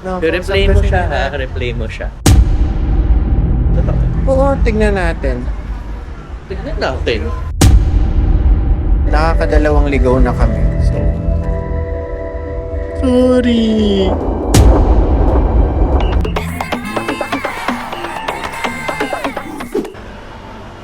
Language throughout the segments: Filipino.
No, replay mo siya ha, replay mo siya. Totoo. Oo, tignan natin. Tignan natin. Nakakadalawang ligaw na kami. So, sorry.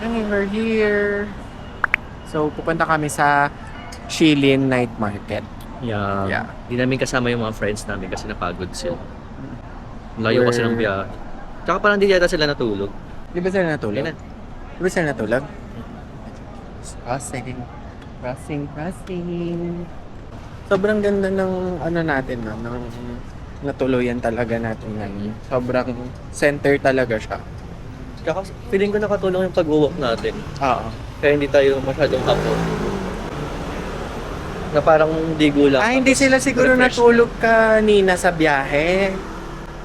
Hey, we're here. So, pupunta kami sa Shilin Night Market. Yeah. Di namin kasama yung mga friends namin kasi napagod sila. Layo kasi ng biyahe. Tsaka parang di yata sila natulog. Di ba sila natulog? Kailan? Di ba sila natulog? Crossing. Sobrang ganda ng ano natin, no? Ng natuluyan talaga natin ngayon. Sobrang center talaga siya. Tsaka feeling ko nakatulong yung pag-walk natin. Oo. Kaya hindi tayo masyadong hapon. Na parang digo lang. Hindi sila siguro Refresh. natulog kanina sa biyahe.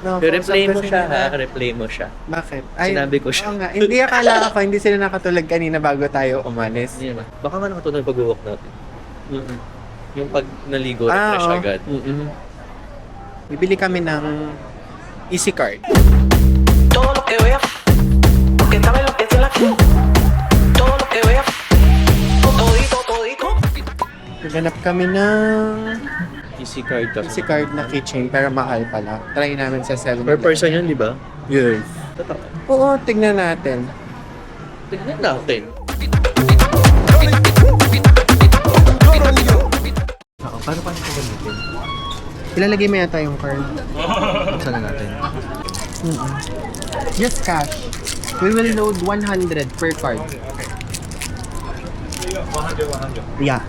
No, Replay mo kausap ko siya sila. ha, replay mo siya. Bakit? Sinabi ko siya. Oo nga. Hindi, akala ko hindi sila nakatulog kanina bago tayo umalis. Hindi naman. Baka nga nakatulong yung pag-walk natin. Yung pag naligo, refresh oo. agad. Bibili kami ng Easy Card. Todo lo que veas, porque sabes lo que es la acción. Todo lo que veas, todito. Naganap kami ng Easy card kasi. Easy Card na keychain pero mahal pala. Try namin sa 7. Per person yun, di ba? Yes. Totoo. Oo, tignan natin. Tignan natin. Paano ito gamitin? Ilalagay mo yata yung card. Buksan na natin. Just cash. We will load 100 per card. 100. Yeah.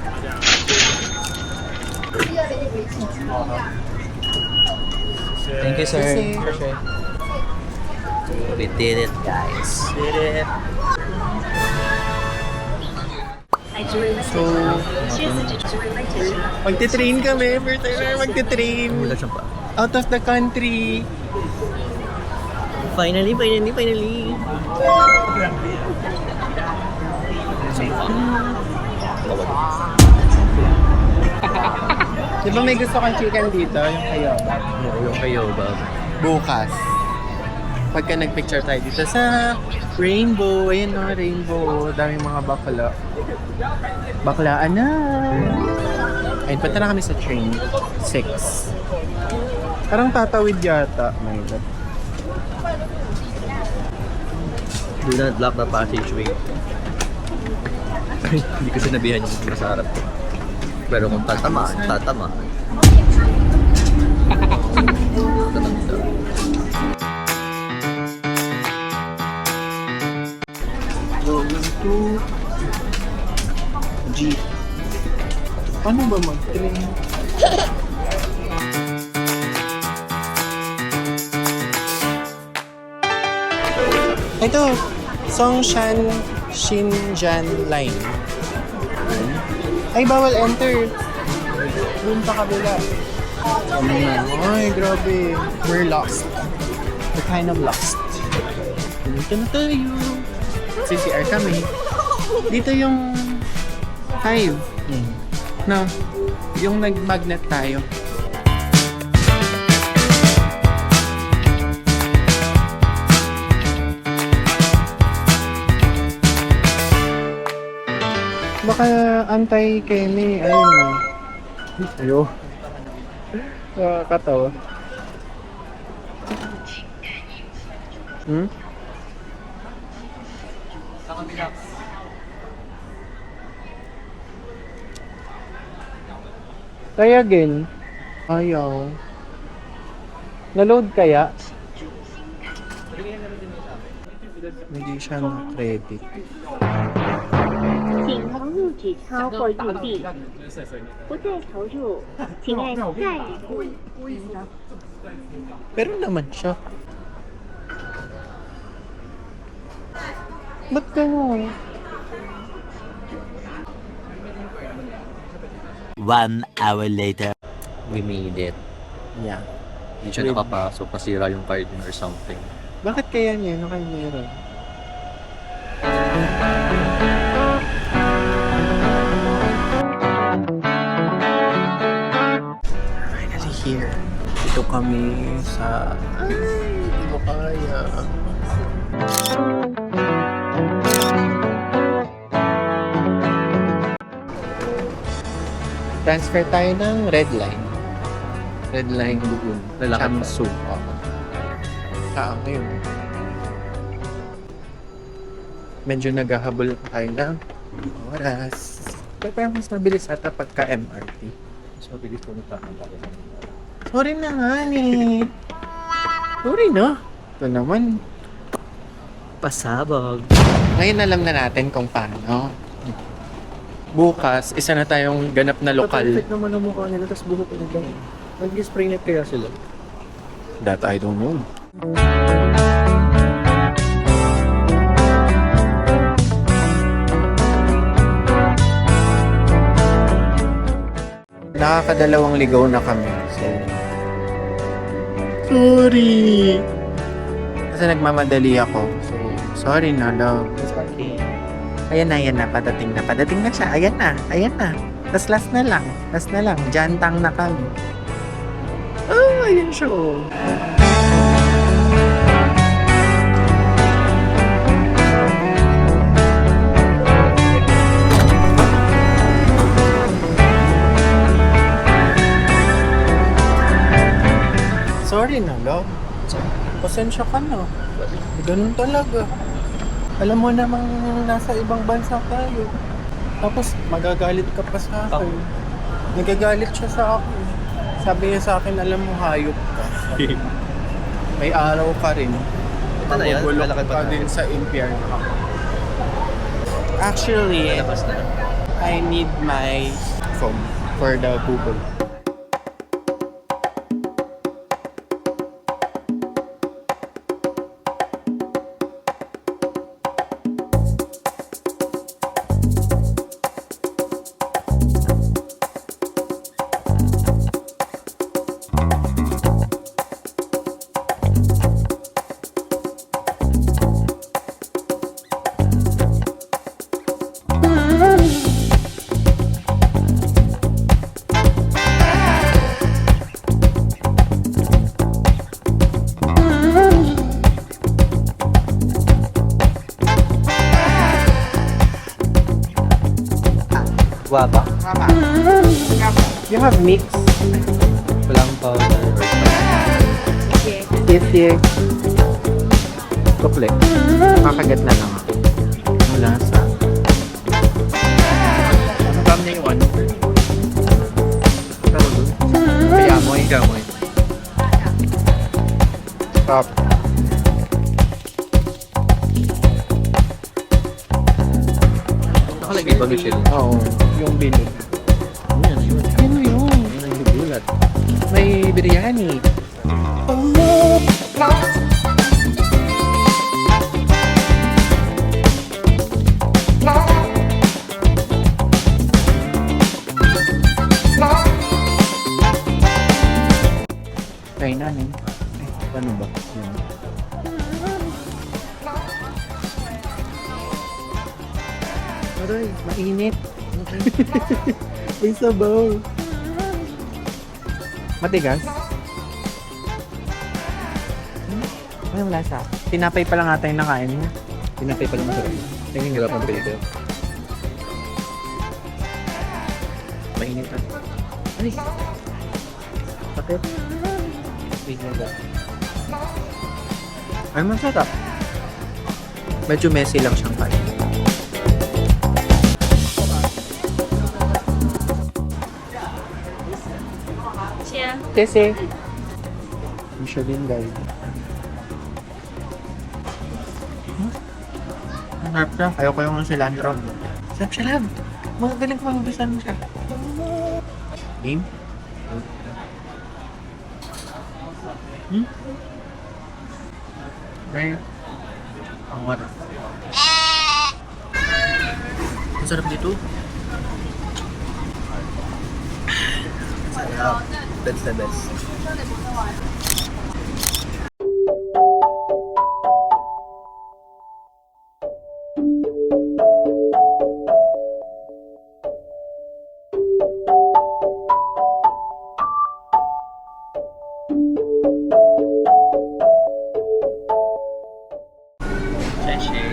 Thank you, sir. Kasi- We did it, guys. Did it. So, magti-train kami. First time na magti-train. Wala siyang pa. Out of the country. Finally. Di ba may gusto kang chicken dito? Yung kayo. Yung kayo ba? Bukas. Pagka nag-picture tayo dito sa rainbow. Ayan no, rainbow. Daming mga bakla. Baklaan na. Ayun, punta na kami sa train. 6. Parang tatawid yata. My God. Do not block the passageway. Hindi ko sinabihan yung nasa harap ko. Pero kung tatama. Going to G. Paano ba mag-train? Ito, Songshan Xinjiang Line. Ay, bawal enter. Doon pa kabila. Ay, grabe. We're lost. We're kind of lost. Dito na tayo. CCR kami. Dito yung Hive. No, yung nag-magnet tayo. Baka anti-Kenny, ayun mo. Ayo. Nakakatawa. Kaya again. Ayaw. Na-load kaya? Hindi siya na-credit. 请从入纸超或入币，不再投入，请按再入。 Pero naman siya. Ba't gano'n? 1 hour later. We made it. Yeah. Hindi siya nakapasok. Nasira yung card niya or something. Bakit kaya niya? Ano kaya meron? Finally here. Nandito kami sa... Ay, hindi ko kaya. Transfer tayo ng Red Line. Red Line Bugun. Lalakad pa. Chamsu. Oo. Ngayon. Medyo naghahabol tayo ng oras. Pero mas mabilis ata pagka MRT. Mas mabilis pumunta ng bago. Sorry na nga eh. Sorry na. Ito naman. Pasabog. Ngayon alam na natin kung paano. Bukas, isa na tayong ganap na lokal. Perfect naman ang mukha nila, tapos buhok nila lang. Nag-spray net kaya sila. That I don't know. Nakakadalawang ligaw na kami. So, sorry. Kasi nagmamadali ako. So, sorry na, love. It's okay. Ayan na, padating na siya. Ayan na. Tas last na lang. Jantang na kami. Oh, ayan siya. Oh. Sorry na, love. Pasensya ka na. Ganun talaga. Alam mo namang nasa ibang bansa tayo. Tapos magagalit ka pa sa akin. Nagagalit siya sa akin. Sabi niya sa akin, alam mo, hayop ka. May araw ka rin. Ito na yan, Magugulok lalakad ka pa din sa impyerno. Actually, Labas na. I need my phone for the Google. Guwapa. You have mix? Walang powder or spice. Yes. Kuple. Kakagat na lang ako. Ang lasa. Ang niya yung ano? Kayamoy. Gamoy. Stop. Nakalagay ba, Michelle? Oo. Yung bilog. Yan, yun. Ano yun? Yan ang gugulat. May biryani. Kainan eh. Ano ba? Yan. Aray, mainit. May sabaw. Matigas? Anong lasa? Tinapay pa lang ata yung nakain mo. Tinapay pa lang masarap. Tingin hirap ng paper. Mainit ah. Ay! Bakit? Bigyan ba? Ay, masarap. Medyo messy lang siyang kain. Tese. Michelin guide. Ang harap siya. Ayoko yung cilantro. Sarap siya lang. Magaling ko magugustuhan siya. Game? Right. Ang what? Ang sarap dito. Sarap. That's the best.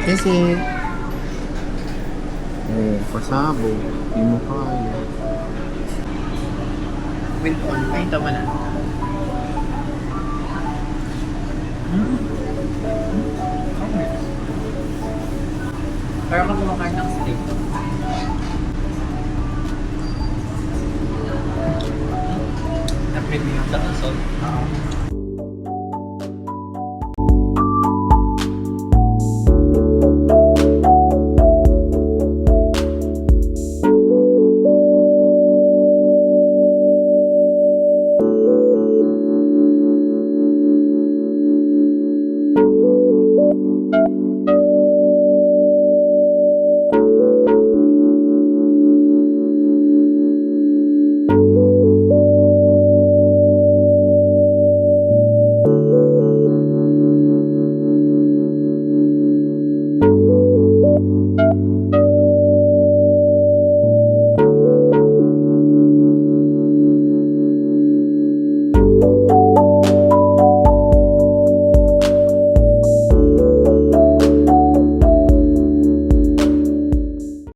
Kasi, pasabog. Hindi mo kaya. With on, ay tama na. Parang ka kumakain ng steak. Napin mo yung salt.